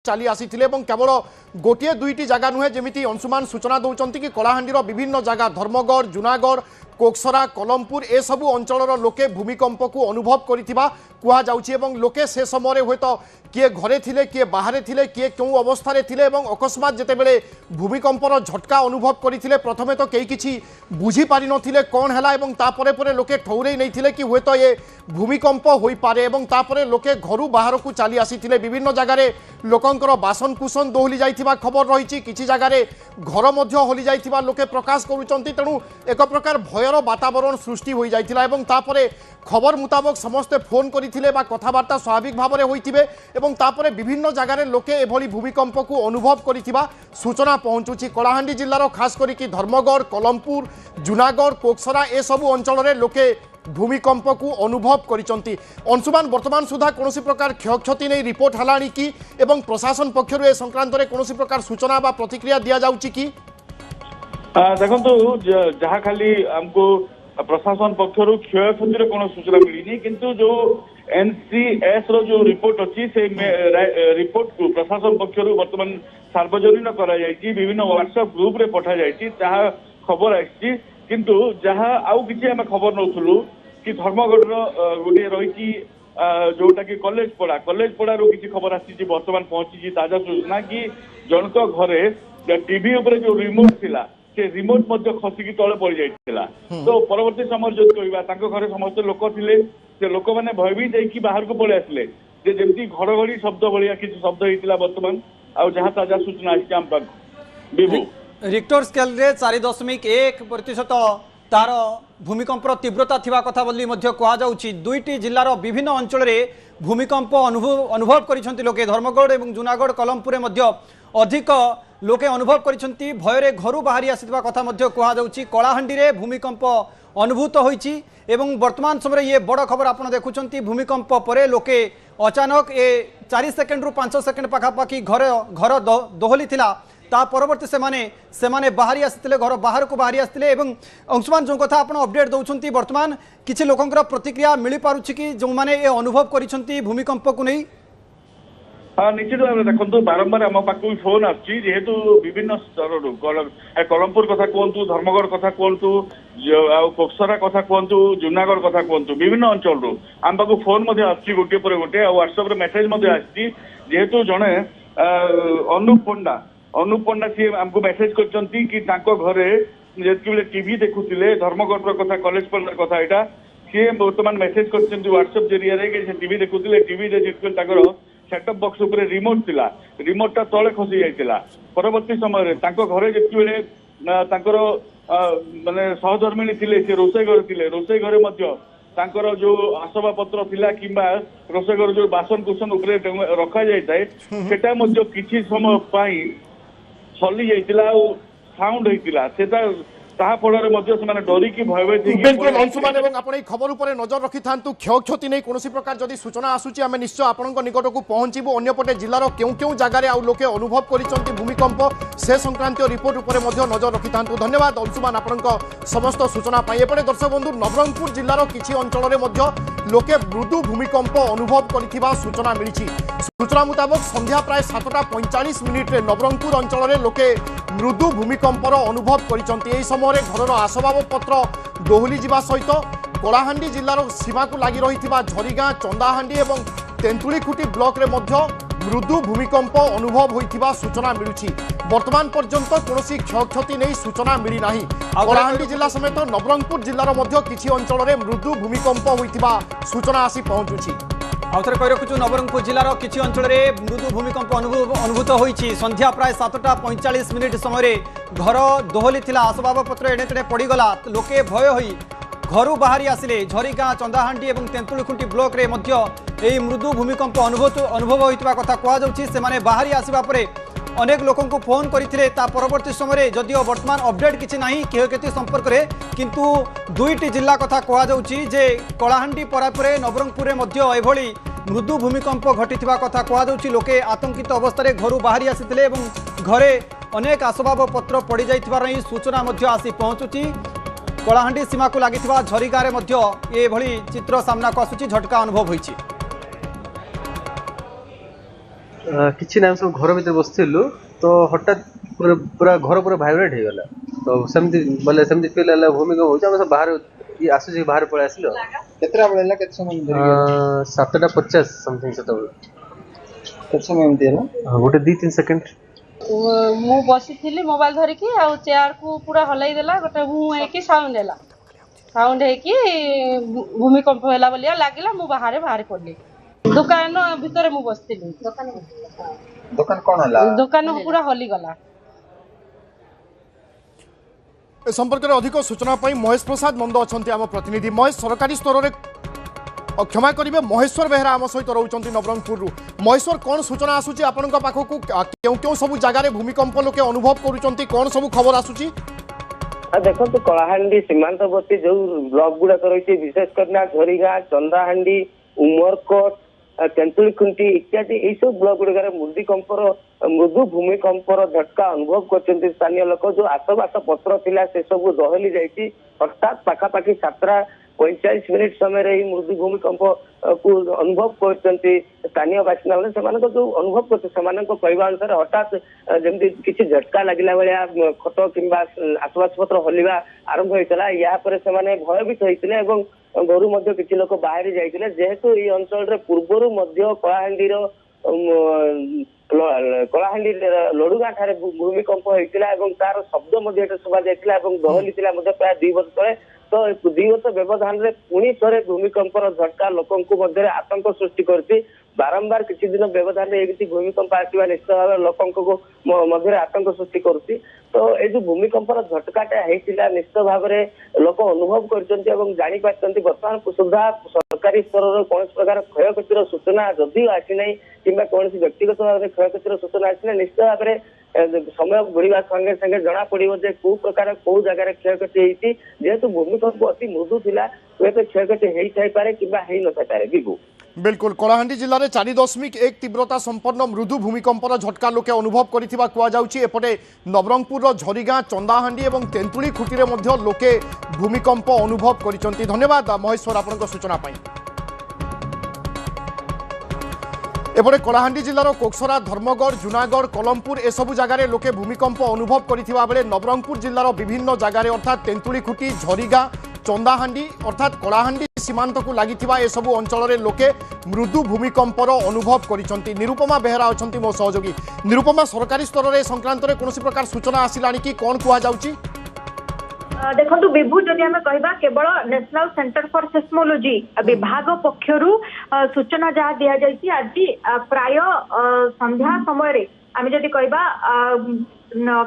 चली आसी केवल गोटे दुईटी जगह नुहे जमी अंशुमान सूचना दौरान कि कलाहांडीर विभिन्न जगह धर्मगढ़ जूनागढ़ कोकसरा कलमपुर ए सबु अंचल लोके भूमिकंप को अनुभव करिथिबा कुहा जाउछि एवं लोके से समय हुए तो किए घरे थिले किए बाहरे थिले किए क्यों अवस्था रे थिले एवं अकस्मात जेतेबेले भूमिकंपर झटका अनुभव करथिले प्रथमे तो केही किछि बुझी पारि नथिले कोन हला एवं तापरे परे लोके ठौरै नै थिले कि हुए तो ये भूमिकंप होई पारे एवं तापरे लोके घरु बाहर को चली आसीथिले विभिन्न जगह रे लोकंकर बासन कुसन दोहली जाइथिबा खबर रहिछि किछि जगह रे घर मध्य होली जाइथिबा लोके प्रकाश करूचंती तेणु एक प्रकार भयर वातावरण सृष्टि हो जाइथिला एवं तापरे खबर मुताबक समस्ते फोन करथिले बा कथाबार्ता स्वाभाविक भाव में होइथिबे एवं तापरे विभिन्न जगह रे लोके एभली भूमिकंप को अनुभव करिथिबा सूचना पहुंचुछि कलाहांडी जिल्लार खास करिकि धर्मगढ़ कलमपुर जूनागढ़ कोकसरा ए सबु अंचल रे लोके भूमिकंप को अनुभव करिसंती अंशुमान वर्तमान सुधा कौन प्रकार क्षयक्षति नहीं रिपोर्ट हलानी कि एवं प्रशासन पक्षरु ए संक्रांत रे कौन प्रकार सूचना बा प्रतिक्रिया दिया जाउछि कि देखो जहाँ खाली हमको प्रशासन पक्षर क्षयक्षतिर कौन सूचना मिलनी किंतु जो एनसीएस रो जो रिपोर्ट अच्छी से रिपोर्ट को प्रशासन पक्षर बर्तमान सार्वजनिक करा विभिन्न व्हाट्सएप ग्रुप रे पठा जहाँ खबर आसी किंतु जहाँ आउ किसी आम खबर नौलु कि धर्मगढ़ गोटे रही जोटा कि कॉलेज पड़ा किसी खबर आसी बर्तमान पहुंची ताजा सूचना कि जनक घरे टीवी उपरे जो रिमोट थिला से रिमोट मध्य खसिकी तले पड़ जाइथिला तो परवर्ती समय जो कहबा तांको घरे समस्त लोक थिले से लोक माने भयभीत होइकी बाहर को पळे आसले जे जेमती घड़घड़ी शब्द भलिया किसी शब्द होइतिला वर्तमान आ जहाँ ताजा सूचना आछि हम पाक बिबु रिक्टर स्केल रे 4.1% तार भूमिकंपर तीव्रता थिबा कथा बोली मध्य कहा जाउछि दुईटी जिल्लार विभिन्न अंचल रे भूमिकंप अनुभव करिसंती लोके धर्मगढ़ एवं जूनागढ़ कलमपुर मध्य अधिक लोके अनुभव करिसंती भयरे घरु बाहरी आसीथिबा कथा मध्य कहा जाउछि कलाहांडी रे भूमिकंप अनुभूत होइछि एवं वर्तमान समय ये बड़ खबर आपन देखुचंती भूमिकंप परे लोके अचानक ए 4 सेकेंड रु 5 सेकेंड पाखापाखी घर दोहली थिला ता परवर्ती सेमाने बाहरी आसते घर बाहर को बाहरी आसते अंशुमान जो कथा आप अपडेट दौरान वर्तमान किसी लोकंर प्रतिक्रिया मिल पारुछि कि जो माने ये अनुभव करिसंती भूमिकंप को नहीं हाँ निश्चित भाव में देखो बारंबार आम पाक फोन आसतु विभिन्न स्तर कलमपुर कथा कहतु धर्मगढ़ कथा कहतु कोकसरा कथा कहतु जूनागढ़ कथा कहतु विभिन्न अंचल आम पाक फोन गोटे पर गोटे व्हाट्सएप मेसेज जेहेतु जड़े अनुप पंडा सी आमको मेसेज करचंती कि तांको घरे जेतके टीवी देखुतिले धर्मगढ़ कथा कॉलेज पढ़ार कथा एटा सी वर्तमान मेसेज करचंती व्हाट्सएप जरिया रे कि टीवी देखुतिले टीवी रे जेतके ताकर सेटअप बॉक्स ऊपर रिमोट थिला रिमोटटा तळे खसी जाइतिला परवर्ती समय रे तांको घरे जेतके तांकर माने सहधर्मिणी थिले से रोसई घर थिले रोसई घरे मध्य तांकर जो आसवा पत्र थिला किंबा रोसई घर जो बासन कुसन ऊपर रखा जाइताय सेटा मध्य किछि समय पाई चली जाइतिला साउंड होइतिला सेटा ताहा फଳରେ ମଧ୍ୟ ସେମାନେ ଡରିକି ଭୟଭୀତ ହେଇକି बिल्कुल अंशुमान एवं आपण এই खबर উপরে नजर रखि थांतु क्षयक्षति नै कोनोसी प्रकार जदि सूचना आसुची आमे निश्चय आपनक निकट को पहुंचीबो अन्यपटे जिल्लार केउ केउ जगह रे आ लोके अनुभव करिसंती भूमिकंप से संक्रांतीय रिपोर्ट उपरे ମଧ୍ୟ नजर रखि थांतु धन्यवाद अंशुमान आपनक समस्त सूचना पाई एपटे दर्शक बंधु नवरंगपुर जिल्लार किछि अंचल रे ମଧ୍ୟ लोके मृदु भूमिकंप अनुभव करिथिबा सूचना मिलिछि सूचना मुताबिक संध्या प्राय 7:45 रे नवरंगपुर अंचल रे लोके मृदु भूमिकंपर अनुभव करिसंती एई समय घर आसबाबपत्र दोहली जावा सहित कलाहांडी जिलार सीमा को लगी रही झरीगाँ चंदाहांडी और तेंतुलीखुटी ब्लॉक रे मध्य मृदु भूमिकंप अनुभव होइथिबा सूचना मिलुछि वर्तमान पर्यंत कौनसी क्षयक्षति नहीं सूचना मिली नाही कलाहांडी जिला समेत नवरंगपुर जिलार मध्य किछि अंचल रे मृदु भूमिकंप होइथिबा सूचना आसी पहुंचुछि आउथरे कहि रखुछु नवरंगपुर जिलार किछि अंचल रे मृदु भूमिकंप अनुभूत होइछि संध्या प्राय 7:45 समय घर दोहली थिला आसबाबपत्र एणे तेणे पड़गला लोके भय होई घरु बाहरी आसिले झरीगाँ चंदाहांडी और तेंतुलीखुंटी ब्लॉक रे मध्य एई मृदु भूमिकंप अनुभव होइतिबा कथा कहा जाउछि सेमाने बाहरी आसिबा परे अनेक लोकों को फोन करथिले ता परवर्ती समय जदिओ वर्तमान अपडेट किछि नाही क्षयक्षति संपर्क रे किंतु दुईटी जिल्ला कथा कहा जाउछि जे कलाहांडी परापरे नवरंगपुर मध्य एभली मृदु भूमिकंप घटिथिबा कथा कहा जाउछि लोके आतंकित अवस्था रे घरु बाहरी आसिथिले एवं घरे अनेक आसबाबपत्र पड़ जाइथिबार सूचना मध्य आसी पहुंचुछि कलाहांडी सीमा को लागिथिबा झरीगाँ रे मध्य एभली चित्र सामना को आसुछि झटका अनुभव होइछि। କିଛି ନାହିଁ ସବୁ ଘର ଭିତରେ ବସିଥିଲୁ ତ ହଠାତ୍ ପୁରା ଘର ପୁରା ଭାଇବ୍ରେଟ୍ ହେଇଗଲା ତ ସେମିତି ବୋଲେ ସେମିତି ଫିଲ୍ ହେଲା ଭୂମିକମ୍ପ ହେଉଛି ଆମେ ସବୁ ବାହାରେ ଆସୁଛି ବାହାରେ ପଳେଇ ଆସିଲୁ କେତେଟା ବେଳେ ହେଲା କେତେ ସମୟ ଧରିକି 7:50 ସମଥିଙ୍ଗ ସେତେବେଳେ କେତେ ସମୟ ଏମିତି ହେଲା ଗୋଟେ 2-3 ସେକେଣ୍ଡ ମୁଁ ବସିଥିଲି ମୋବାଇଲ ଧରିକି ଆଉ ଚେୟାରକୁ ପୁରା ହଲେଇ ଦେଲା ଗୋଟେ ମୁଁ ହେଇକି ସାଉଣ୍ଡ ହେଲା ସାଉଣ୍ଡ ହେଇକି ଭୂମିକମ୍ପ ହେଲା ବୋଲି ଲାଗିଲା ମୁଁ ବାହାରି ପଡିଲି ଦୋକାନ ଭିତରେ ମୁଁ ବସିଥିଲି ଦୋକାନ କଣ ହେଲା ଦୋକାନ ପୁରା ହଲିଗଲା ए संपर्क में अधिक सूचना पाई महेश प्रसाद नंद अच्छा आम प्रतिनिधि महेश सरकारी स्तर में क्षमा करेंगे महेश्वर बेहरा आम सहित रोच नवरंगपुर महेश्वर कौन सूचना आसूची आपण पाखक क्यों क्यों सब जगार भूमिकंप लोके अनुभव करुँच कौन सब खबर आसूची देखो कलाहांडी सीमांतवर्ती जो ब्लॉक गुड़ाक रही विशेषकर झरीगाँ चंदाहांडी उमरकोट तेंतुलीखुंटी इत्यादि यही सब ब्लॉक गुड़िकार मृदु भूमिकंपर झटका अनुभव कर स्थानीय लोक जो आसबास पत्र थिला से सब दहली जाइए हठात पाखापाखि 7:45 समय मृदु भूमिकंप को अनुभव कर स्थानीय बासिंदा मैंने जो अनुभव करते कहवा अनुसार हठात जमी किसी झटका लगला भाया खट कि आसबास पत्र हलिया आरंभ होता या भयभीत होते घर मध्य किसी लोक बाहरी जाइए जेहेतु ये अंचल पूर्वर कलाहांडीर कलाहांडी लड़ुगाँ ठारे भूमिकंप होता तार शब्द शुभा जाता दहली प्राय 2 वर्ष तले तो 2 वर्ष व्यवधान में पुणी थे भूमिकंपर झटका लोक आतंक सृष्टि करती बारंबार किसी दिन व्यवधान में भूमिकंप आसवा निश्चित भाव लोक आतंक सृष्टि करुच्ची तो ये जो भूमिकंपर झटकाटा होता निश्चित भाव में लोक अनुभव कर बर्तमान सुधा सरकारी स्तर कौन प्रकार क्षयक्षतिर सूचना जदि आसी ना कि कौन व्यक्तिगत भाव में क्षयक्षतिर सूचना आसी निश्चित भाव में समय बढ़ा संगे संगे जना पड़ो जे कौ प्रकार कौ जगार क्षयक्षति होती जेहेतु भूमिकंप अति मृदु थिला हुए क्षयक्षति हो थाई कि न थाई विभू बिल्कुल कलाहांडी जिले में 4.1 तीव्रता संपन्न मृदु भूमिकंपर झटका लोके अनुभव करिथिबा कुआ जाउछि एपटे नवरंगपुर झरीगाँ चंदाहांडी और तेंतुली खुटी में लोके भूमिकंप अनुभव करिसंती धन्यवाद महेश्वर आपनक सूचना पाई एपटे कलाहांडी जिलार कोकसरा धर्मगढ़ जूनागढ़ कलमपुर एसबू जगार लोके भूमिकंप अनुभव करिथिबा बेले नवरंगपुर जिलार विभिन्न जगार अर्थात तेंतुली खुटी झरीगाँ चंदाहांडी अर्थात कलाहांडी सीमांत को लगी एसबू अंचल लोके मृदु भूमिकंपर अनुभव करिसंती निरुपमा बेहरा अच्छा मो सहयोगी निरुपमा सरकारी स्तर में संक्रांत में कौन प्रकार सूचना आसिलानी कि कौन कह जाउची देखो विभू जदि आम कह केवल नेशनल सेंटर फॉर सेस्मोलॉजी विभाग पक्षरु सूचना जहाँ दि जाइए आज प्राय संध्या समय आम जदि कह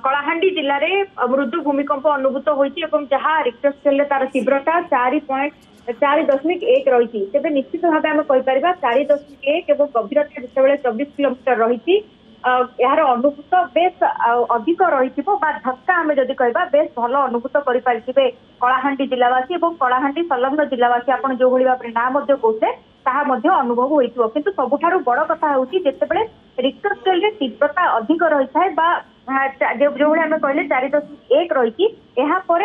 कलाहांडी जिले में मृदु भूमिकंप अनुभूत होती जहाँ रिक्टर स्केल तार तीव्रता 4.1 रही तेज निश्चित भाव आम कहीपर 4.1 और गभीरता जिते 24 किलोमीटर रही यार अनुभूत बेस अधिक रही झटका आम जदि कह बेस भल अनुभूत करें कलाहांडी जिलावासी और कलाहांडी संलग्न जिलावासी आप जो भाव में ना कहते ताहा अनुभव होइथिबो किंतु सबुठारु बड़ कथा होउची जेतेबेले रिक्टर स्केल रे तीव्रता अधिक रही थाए जो भाई आम कहले 4.1 रही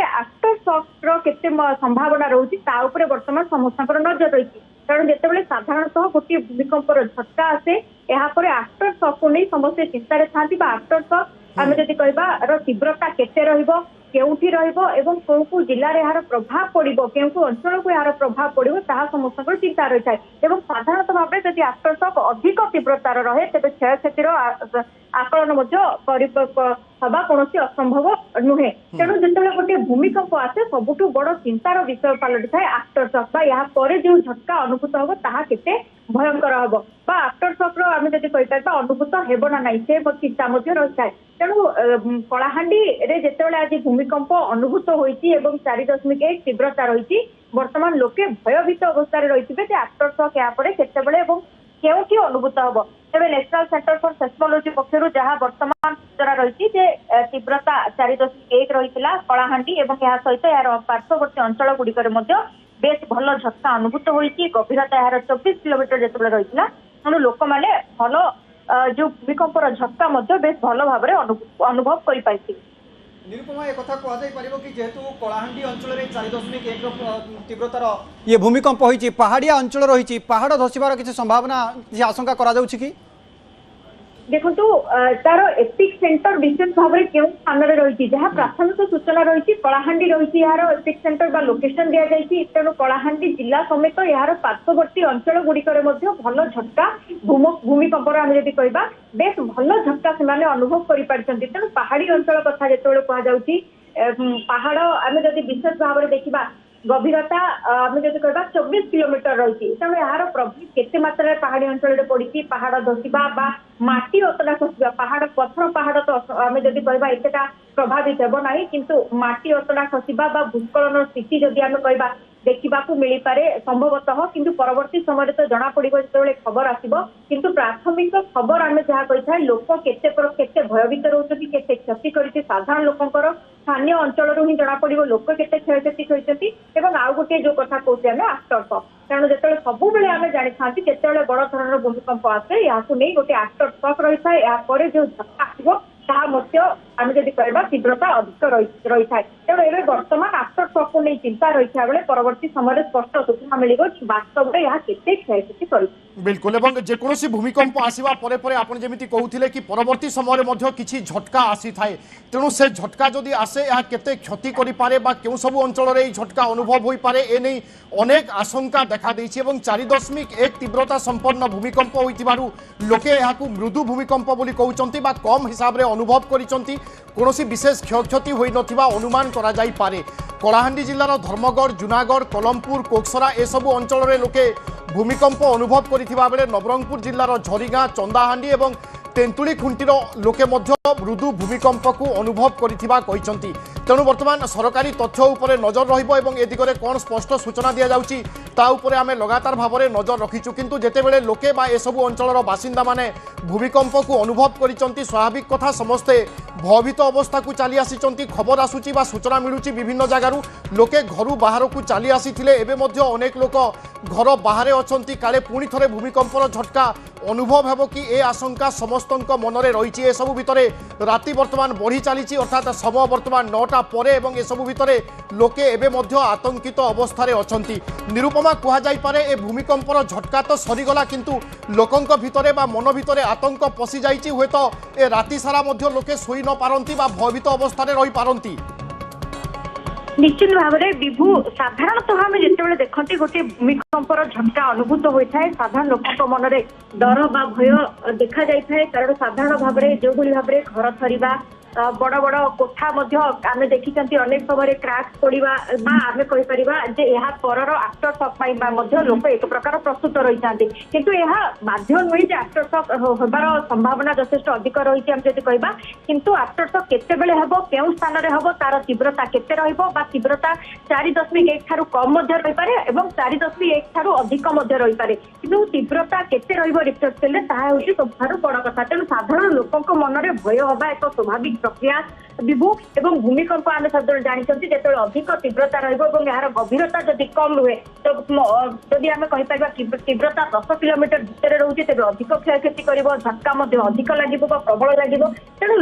आफ्टर शॉक रो केते संभावना रही बर्तमान समस्त नजर रही कारण जिते साधारणतः गोटे भूमिकंपर झटका आसे यापर आफ्टर शॉक को नहीं समस्ते चिंतार था आफ्टर शॉक आम जदि कह तीव्रता केते रहिबो केउठी रहिबो एवं कोन को जिल्ला रे यार प्रभाव पड़िबो केउ को अंचल को यार प्रभाव पड़िबो ताहा समस्त चिंता रही थाए एवं साधारणतः भाव में जदि आफ्टर शॉक अधिक तीव्रतार रहे तेज क्षयक्षतिर आकलन हवा कौन असंभव नुहे तेणु जिते गोटे भूमिकंप आसे सबुठ बड़ चिंतार विषय पलटि थाए आफ्टर शॉक या जो झटका अनुभूत हम ताहा केते भयंकर हम आफ्टर शॉक आम जब कहीपर अनुभूत हेब ना ना से चिंता रही है तेणु कलाहांडी रे जिते आज भूमिकंप अनुभूत होती 4.1 तीव्रता रही बर्तमान लोके भयभीत अवस्था रही आफ्टर शॉक यापर केतबेले केउठी अनुभूत हम तेज नेशनल सेंटर फॉर सेस्मोलॉजी पक्षर जहाँ बर्तमान सूचना रही तीव्रता 4.1 रही कलाहांडी और यह सहित यार पार्श्ववर्ती अंचल गुड़िकर बेस भल झटका अनुभूत होती गभीरता यार 24 किलोमीटर जो रही तेणु लोक मैंने भल जो भूमिकंपर झटका बेस भल भाव में अनुभव कर निरुपमा एक कथा कह कि जेहेतु कलाहांडी अंचल 4.1 तीव्रतार ये भूमिकंप होती पहाड़िया अंचल रही पहाड़ धसबार किसी संभावना किसी आशंका करा जाउछि कि देखो तार एपिक सेंटर विशेष भाव में क्यों स्थान में रही जहाँ प्राथमिक सूचना रही कलाहांडी रही यार एपिक सेंटर बा लोकेशन दि जाए तेणु कलाहांडी जिला समेत यार पार्श्ववर्ती अंचल गुड़िकर भल झटका भूमिकंपर आम जब कह बेस भल झटका से अनुभव कर तेणु पहाड़ी अंचल कथा जो कहुच्छी पहाड़ आम जब विशेष भाव में देखा गभीरता आम जब कह 24 किलोमीटर रही तेणु यार प्रभाव केते मात्रा पहाड़ी अंचल पड़ी पहाड़ धसवा माटी अतड़ा खसवा पहाड़ पथर पहाड़ तो आम जब कह एतटा प्रभावित हेब ना किंतु माटी अतड़ा खसवा भूस्खलन स्थिति जदि आम कह देखा मिल पारे संभवतः किंतु परवर्ती समय तो जना पड़ो जो खबर आसो किंतु प्राथमिक खबर आम जहाँ कही लोक केते भयभीत रोचती केते क्षति कर साधारण लोकंर स्थानीय अंचल ही जना पड़ो लोक केते क्षयक्षति होती आउ गोटे जो कथा कहते हैं आफ्टर शॉक तेणु जो सब आम जानी था जिते बड़ धरण भूमिकंप आसे यहाँ नहीं गोटे आफ्टर शॉक रही है यापर जो झटका आसो आम जब कह तीव्रता अधिक रही है तेणु ए बर्तमान आफ्टर शॉक को नहीं चिंता रही बेले परवर्ती समय स्पष्ट सूचना मिल वास्तव में यहाँ केते क्षयक्षति कर बिल्कुल एवं जेकोसी भूमिकंप आसवा परे परे आपण जेमिति कहउथिले कि परवर्ती समय मध्ये किछि झटका आसी थाए तेणु से झटका जदि आसे या केते क्षति करि पारे बा केउ सब अंचल रे झटका अनुभव होई पारे ए नै अनेक आशंका देखा देछि एवं 4.1 तीव्रता संपन्न भूमिकंप होइतिबारु लोके याकु मृदु भूमिकंप बोली कहउचंती बा कम हिसाब रे अनुभव करिसंती कोनोसी विशेष क्षयक्षति होई नथिबा अनुमान करा जाई पारे कलाहांडी जिल्लार धर्मगढ़ जुनागढ़ कलमपुर कोकसरा ए सब अंचल रे लोके भूमिकंप अनुभव करिथिबा बेले नवरंगपुर जिल्लार झरीगाँ चंदाहांडी एवं तेंतुली खुंटीर लोके मध्य मृदु भूमिकंप को अनुभव करिथिबा कहिसंती तेणु वर्तमान सरकारी तथ्य उपरे नजर रहिबो एवं ए दिगरे कोन स्पष्ट सूचना दिया जाउची ता उपरे आमे लगातार भावरे नजर रखिछु किंतु जेतेबेले लोके बा ए सब अंचलर बासिंदा माने भूमिकंप को अनुभव करिसंती स्वाभाविक कथा समस्ते भयभीत अवस्था को चली आसीचंती खबर आसुची बा सूचना मिलुची विभिन्न जगारू लोके घरु बाहर को चली आसीथिले एबे मध्य अनेक लोक घर बाहरे अछंती काले पुणी थरे भूमिकंपर झटका अनुभव हेबो कि ए आशंका समस्तक मनरे रही ए सब भितरे राति वर्तमान बढ़ी चली अर्थात समय वर्तमान 9टा परे एवं ए सब भितरे लोके एबे मध्य आतंकित अवस्था अछंती निरुपमा कुहा जाई पारे ए भूमिकंपर झटका तो सरीगला किंतु लोकंक भितरे बा मन भितरे आतंक पशि जाइछि हुएतो ए राति सारा मध्य लोके सोई न पारंती बा भयभीत अवस्था रही पारंती निश्चित भाव में विभू साधारणतः आम जिते देखते गोटे भूमिकंपर झटका अनुभूत होता है साधारण लोक मन में डर बा भय देखा जाए कारण साधारण भाव में जो भाव में घर थरिबा बड़ बड़ कोठा आम देखी अनेक समय क्राक पड़ा आम कहीपर यहाँ परर आफ्टर शॉक लोक एक प्रकार प्रस्तुत रही था किंतु यह बाध्य नुहे आफ्टर शॉक होबार संभावना यथेष्ट अधिक रही आम जब कह किंतु आफ्टर शॉक केते बेले हेबो केउ स्थान रे हेबो तार तीव्रता केते रहिबो बा तीव्रता 4.1 ठारू कम रही पारे एवं 4.1 ठारू अधिक रही पारे किंतु तीव्रता केते रहिबो रिक्टर स्केल ताहा होछि सबठारू बड़ कथा तेणु साधारण लोकक मन में भय होबा एक स्वाभाविक प्रक्रिया विभू एवं भूमिकंप आम सब जानते जो अधिक तीव्रता यार गभीरता जदि कम रुहे तो जदि आम कहीपर तीव्रता 10 किलोमीटर भितर रोचे तेज अधिक क्षयक्षति कर झटका अधिक लगे प्रबल लगे तेणु